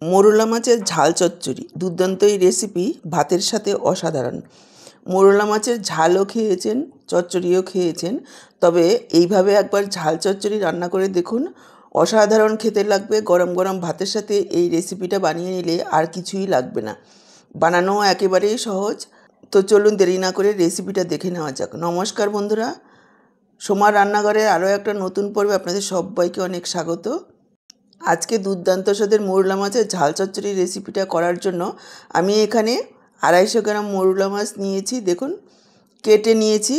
মোরলা মাছের ঝাল চচ্চড়ি দুর্দান্ত এই রেসিপি ভাতের সাথে অসাধারণ। মোরলা মাছের ঝালও খেয়েছেন, চচ্চড়িও খেয়েছেন, তবে এইভাবে একবার ঝাল চচ্চড়ি রান্না করে দেখুন, অসাধারণ খেতে লাগবে। গরম গরম ভাতের সাথে এই রেসিপিটা বানিয়ে নিলে আর কিছুই লাগবে না। বানানো একেবারেই সহজ। তো চলুন দেরি না করে রেসিপিটা দেখে নেওয়া যাক। নমস্কার বন্ধুরা, সোমার রান্নাঘরের আরও একটা নতুন পর্বে আপনাদের সবাইকে অনেক স্বাগত। আজকে দুর্দান্ত স্বাদের মোরলা মাছের ঝাল চচ্চড়ি রেসিপিটা করার জন্য আমি এখানে 250 গ্রাম মোরলা মাছ নিয়েছি। দেখুন, কেটে নিয়েছি।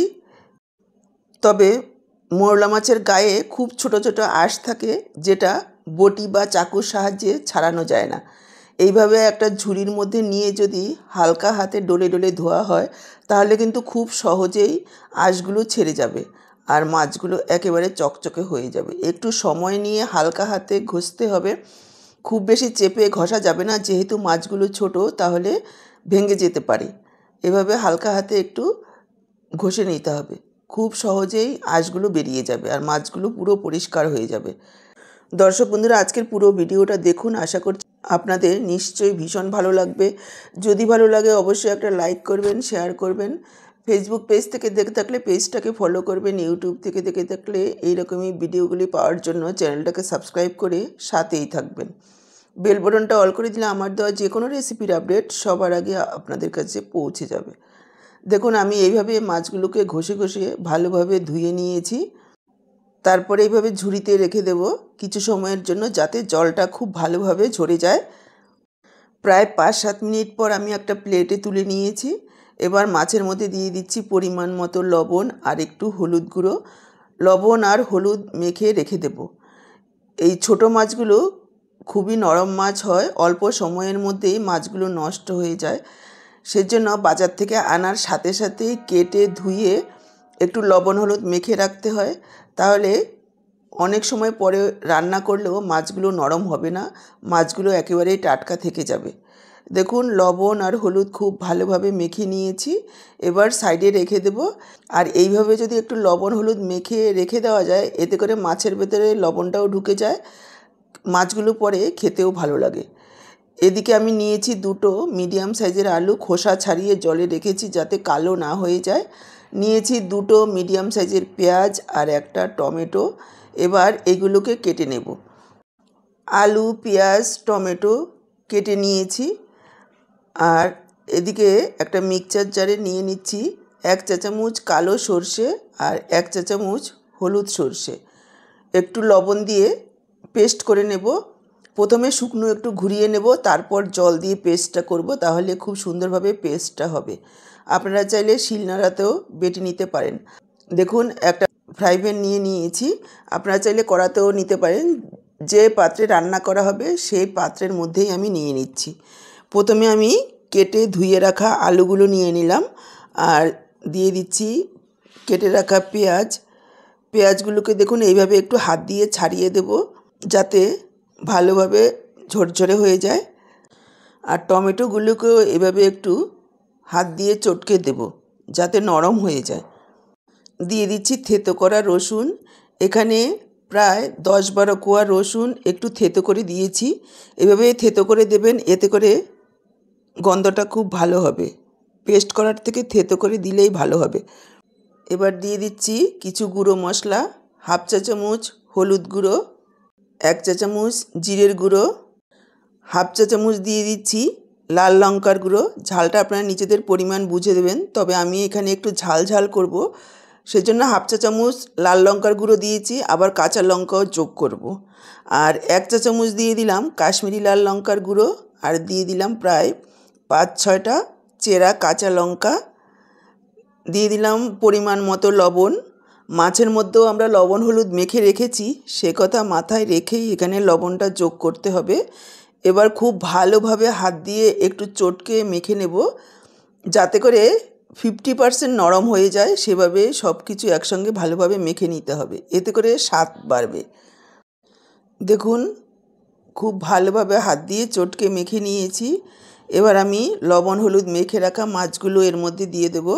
তবে মোরলা মাছের গায়ে খুব ছোট ছোট আঁশ থাকে, যেটা বটি বা চাকুর সাহায্যে ছাড়ানো যায় না। এইভাবে একটা ঝুড়ির মধ্যে নিয়ে যদি হালকা হাতে ডলে ডলে ধোয়া হয়, তাহলে কিন্তু খুব সহজেই আঁশগুলো ছেড়ে যাবে আর মাছগুলো একেবারে চকচকে হয়ে যাবে। একটু সময় নিয়ে হালকা হাতে ঘষতে হবে, খুব বেশি চেপে ঘষা যাবে না, যেহেতু মাছগুলো ছোট, তাহলে ভেঙে যেতে পারে। এভাবে হালকা হাতে একটু ঘষে নিতে হবে, খুব সহজেই আঁশগুলো বেরিয়ে যাবে আর মাছগুলো পুরো পরিষ্কার হয়ে যাবে। দর্শক বন্ধুরা, আজকের পুরো ভিডিওটা দেখুন, আশা করছি আপনাদের নিশ্চয়ই ভীষণ ভালো লাগবে। যদি ভালো লাগে অবশ্যই একটা লাইক করবেন, শেয়ার করবেন। ফেসবুক পেজ থেকে দেখে থাকলে পেজটাকে ফলো করবেন, ইউটিউব থেকে দেখে থাকলে এইরকমই ভিডিওগুলি পাওয়ার জন্য চ্যানেলটাকে সাবস্ক্রাইব করে সাথেই থাকবেন। বেল বাটনটা অল করে দিলে আমার দেওয়া যে কোনো রেসিপির আপডেট সবার আগে আপনাদের কাছে পৌঁছে যাবে। দেখুন, আমি এইভাবে মাছগুলোকে ঘষে ঘষে ভালোভাবে ধুয়ে নিয়েছি। তারপরে এইভাবে ঝুড়িতে রেখে দেব কিছু সময়ের জন্য, যাতে জলটা খুব ভালোভাবে ঝরে যায়। প্রায় 5-7 মিনিট পর আমি একটা প্লেটে তুলে নিয়েছি। এবার মাছের মধ্যে দিয়ে দিচ্ছি পরিমাণ মতো লবণ আর একটু হলুদ গুঁড়ো। লবণ আর হলুদ মেখে রেখে দেব। এই ছোট মাছগুলো খুবই নরম মাছ হয়, অল্প সময়ের মধ্যেই মাছগুলো নষ্ট হয়ে যায়। সেজন্য বাজার থেকে আনার সাথে সাথেই কেটে ধুয়ে একটু লবণ হলুদ মেখে রাখতে হয়। তাহলে অনেক সময় পরে রান্না করলেও মাছগুলো নরম হবে না, মাছগুলো একেবারেই টাটকা থেকে যাবে। দেখুন, লবণ আর হলুদ খুব ভালোভাবে মেখে নিয়েছি। এবার সাইডে রেখে দেব। আর এইভাবে যদি একটু লবণ হলুদ মেখে রেখে দেওয়া যায়, এতে করে মাছের ভেতরে লবণটাও ঢুকে যায়, মাছগুলো পরে খেতেও ভালো লাগে। এদিকে আমি নিয়েছি 2টো মিডিয়াম সাইজের আলু, খোসা ছাড়িয়ে জলে রেখেছি যাতে কালো না হয়ে যায়। নিয়েছি 2টো মিডিয়াম সাইজের পেঁয়াজ আর একটা টমেটো। এবার এগুলোকে কেটে নেব। আলু, পেঁয়াজ, টমেটো কেটে নিয়েছি। আর এদিকে একটা মিক্সচার জারে নিয়ে নিচ্ছি 1 চা চামচ কালো সর্ষে আর 1 চা চামচ হলুদ সর্ষে। একটু লবণ দিয়ে পেস্ট করে নেব। প্রথমে শুকনো একটু ঘুরিয়ে নেব, তারপর জল দিয়ে পেস্টটা করব, তাহলে খুব সুন্দরভাবে পেস্টটা হবে। আপনারা চাইলে শিলনোড়াতেও বেটে নিতে পারেন। দেখুন, একটা ফ্রাই প্যান নিয়েছি, আপনারা চাইলে কড়াতেও নিতে পারেন। যে পাত্রে রান্না করা হবে সেই পাত্রের মধ্যেই আমি নিয়ে নিচ্ছি। প্রথমে আমি কেটে ধুয়ে রাখা আলুগুলো নিয়ে নিলাম আর দিয়ে দিচ্ছি কেটে রাখা পেঁয়াজ। পেঁয়াজগুলোকে দেখুন এইভাবে একটু হাত দিয়ে ছাড়িয়ে দেব, যাতে ভালোভাবে ঝরঝরে হয়ে যায়। আর টমেটোগুলোকেও এভাবে একটু হাত দিয়ে চটকে দেব, যাতে নরম হয়ে যায়। দিয়ে দিচ্ছি থেতো করা রসুন। এখানে প্রায় 10-12 কোয়া রসুন একটু থেতো করে দিয়েছি। এভাবে থেতো করে দেবেন, এতে করে গন্ধটা খুব ভালো হবে। পেস্ট করার থেকে থেতো করে দিলেই ভালো হবে। এবার দিয়ে দিচ্ছি কিছু গুঁড়ো মশলা, 1/2 চা চামচ হলুদ গুঁড়ো, 1 চা চামচ জিরের গুঁড়ো, 1/2 চা চামচ দিয়ে দিচ্ছি লাল লঙ্কার গুঁড়ো। ঝালটা আপনারা নিজেদের পরিমাণ বুঝে দেবেন, তবে আমি এখানে একটু ঝাল ঝাল করব, সেজন্য 1/2 চা চামচ লাল লঙ্কার গুঁড়ো দিয়েছি, আবার কাঁচা লঙ্কাও যোগ করব। আর 1 চা চামচ দিয়ে দিলাম কাশ্মীরি লাল লঙ্কার গুঁড়ো, আর দিয়ে দিলাম প্রায় 5-6টা চেরা কাঁচা লঙ্কা। দিয়ে দিলাম পরিমাণ মতো লবণ। মাছের মধ্যেও আমরা লবণ হলুদ মেখে রেখেছি, সে কথা মাথায় রেখেই এখানে লবণটা যোগ করতে হবে। এবার খুব ভালোভাবে হাত দিয়ে একটু চটকে মেখে নেব, যাতে করে 50% নরম হয়ে যায়। সেভাবে সব কিছু একসঙ্গে ভালোভাবে মেখে নিতে হবে, এতে করে স্বাদ বাড়বে। দেখুন, খুব ভালোভাবে হাত দিয়ে চটকে মেখে নিয়েছি। এবার আমি লবণ হলুদ মেখে রাখা মাছগুলো এর মধ্যে দিয়ে দেব।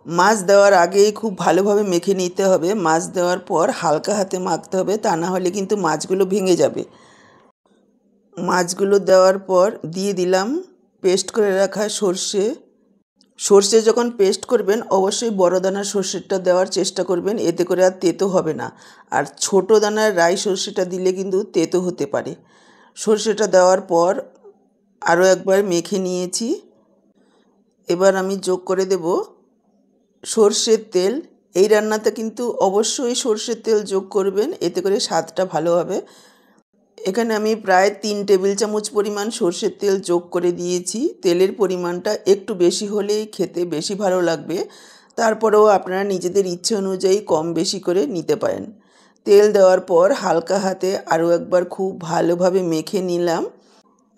মাছ দেওয়ার আগেই খুব ভালোভাবে মেখে নিতে হবে, মাছ দেওয়ার পর হালকা হাতে মাখতে হবে, তা না হলে কিন্তু মাছগুলো ভেঙে যাবে। মাছগুলো দেওয়ার পর দিয়ে দিলাম পেস্ট করে রাখা সর্ষে। সর্ষে যখন পেস্ট করবেন অবশ্যই বড় দানার সর্ষেটা দেওয়ার চেষ্টা করবেন, এতে করে আর তেতো হবে না। আর ছোট দানার রাই সর্ষেটা দিলে কিন্তু তেতো হতে পারে। সর্ষেটা দেওয়ার পর আরও একবার মেখে নিয়েছি। এবার আমি যোগ করে দেব সর্ষের তেল। এই রান্নাতে কিন্তু অবশ্যই সর্ষের তেল যোগ করবেন, এতে করে স্বাদটা ভালো হবে। এখানে আমি প্রায় 3 টেবিল চামচ পরিমাণ সর্ষের তেল যোগ করে দিয়েছি। তেলের পরিমাণটা একটু বেশি হলেই খেতে বেশি ভালো লাগবে, তারপরেও আপনারা নিজেদের ইচ্ছে অনুযায়ী কম বেশি করে নিতে পারেন। তেল দেওয়ার পর হালকা হাতে আরও একবার খুব ভালোভাবে মেখে নিলাম।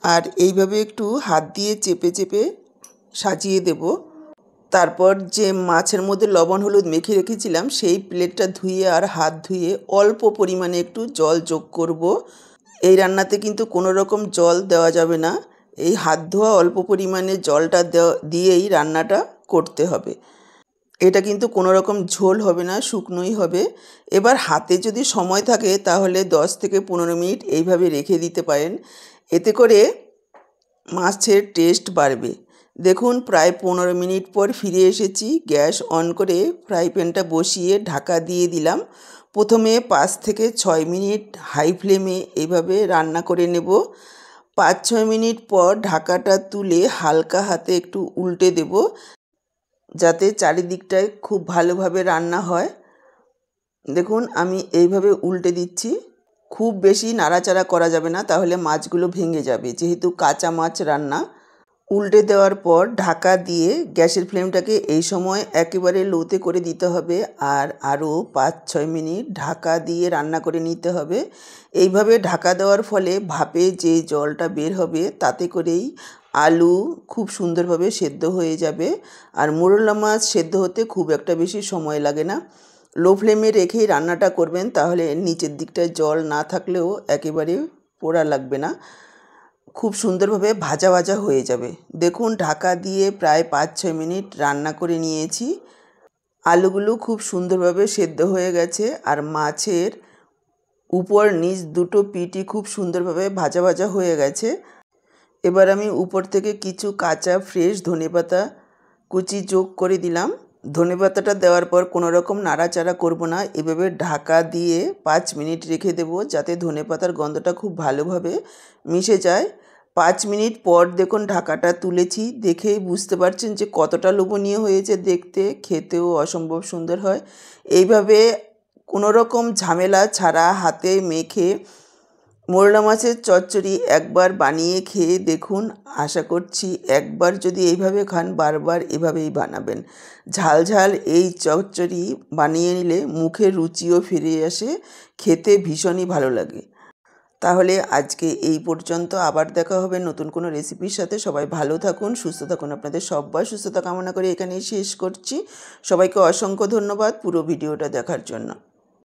আর এইভাবে একটু হাত দিয়ে চেপে চেপে সাজিয়ে দেব। তারপর যে মাছের মধ্যে লবণ হলুদ মেখে রেখেছিলাম সেই প্লেটটা ধুয়ে আর হাত ধুয়ে অল্প পরিমাণে একটু জল যোগ করব। এই রান্নাতে কিন্তু কোনো রকম জল দেওয়া যাবে না, এই হাত ধোয়া অল্প পরিমাণে জলটা দিয়েই রান্নাটা করতে হবে। এটা কিন্তু কোনো রকম ঝোল হবে না, শুকনোই হবে। এবার হাতে যদি সময় থাকে তাহলে 10 থেকে 15 মিনিট এইভাবে রেখে দিতে পারেন, এতে করে মাছের টেস্ট বাড়বে। দেখুন প্রায় 15 মিনিট পর ফিরে এসেছি। গ্যাস অন করে ফ্রাই প্যানটা বসিয়ে ঢাকা দিয়ে দিলাম। প্রথমে 5 থেকে 6 মিনিট হাই ফ্লেমে এইভাবে রান্না করে নেব। 5-6 মিনিট পর ঢাকাটা তুলে হালকা হাতে একটু উল্টে দেব, যাতে চারিদিকটায় খুব ভালোভাবে রান্না হয়। দেখুন আমি এইভাবে উল্টে দিচ্ছি। খুব বেশি নাড়াচাড়া করা যাবে না, তাহলে মাছগুলো ভেঙে যাবে, যেহেতু কাঁচা মাছ রান্না। উল্টে দেওয়ার পর ঢাকা দিয়ে গ্যাসের ফ্লেমটাকে এই সময় একেবারে লোতে করে দিতে হবে। আর আরও 5-6 মিনিট ঢাকা দিয়ে রান্না করে নিতে হবে। এইভাবে ঢাকা দেওয়ার ফলে ভাপে যে জলটা বের হবে তাতে করেই আলু খুব সুন্দরভাবে সেদ্ধ হয়ে যাবে। আর মোরলা মাছ সেদ্ধ হতে খুব একটা বেশি সময় লাগে না। লো ফ্লেমে রেখেই রান্নাটা করবেন, তাহলে নিচের দিকটায় জল না থাকলেও একেবারে পোড়া লাগবে না, খুব সুন্দরভাবে ভাজা ভাজা হয়ে যাবে। দেখুন ঢাকা দিয়ে প্রায় 5-6 মিনিট রান্না করে নিয়েছি। আলুগুলো খুব সুন্দরভাবে সেদ্ধ হয়ে গেছে, আর মাছের উপর নিচ দুটো পিঠই খুব সুন্দরভাবে ভাজা ভাজা হয়ে গেছে। এবার আমি উপর থেকে কিছু কাঁচা ফ্রেশ ধনেপাতা কুচি যোগ করে দিলাম। ধনেপাতাটা দেওয়ার পর কোনো রকম নাড়াচাড়া করব না, এভাবে ঢাকা দিয়ে 5 মিনিট রেখে দেব, যাতে ধনেপাতার গন্ধটা খুব ভালোভাবে মিশে যায়। 5 মিনিট পর দেখুন ঢাকাটা তুলেছি, দেখেই বুঝতে পারছেন যে কতটা লোভনীয় হয়েছে দেখতে, খেতেও অসম্ভব সুন্দর হয়। এইভাবে কোনো রকম ঝামেলা ছাড়া হাতে মেখে মোরলা মাছের চচ্চড়ি একবার বানিয়ে খেয়ে দেখুন। আশা করছি একবার যদি এইভাবে খান বারবার এভাবেই বানাবেন। ঝাল ঝাল এই চচ্চড়ি বানিয়ে নিলে মুখে রুচিও ফিরে আসে, খেতে ভীষণই ভালো লাগে। তাহলে আজকে এই পর্যন্ত, আবার দেখা হবে নতুন কোনো রেসিপির সাথে। সবাই ভালো থাকুন, সুস্থ থাকুন। আপনাদের সবার সুস্থতা কামনা করে এখানেই শেষ করছি। সবাইকে অসংখ্য ধন্যবাদ পুরো ভিডিওটা দেখার জন্য।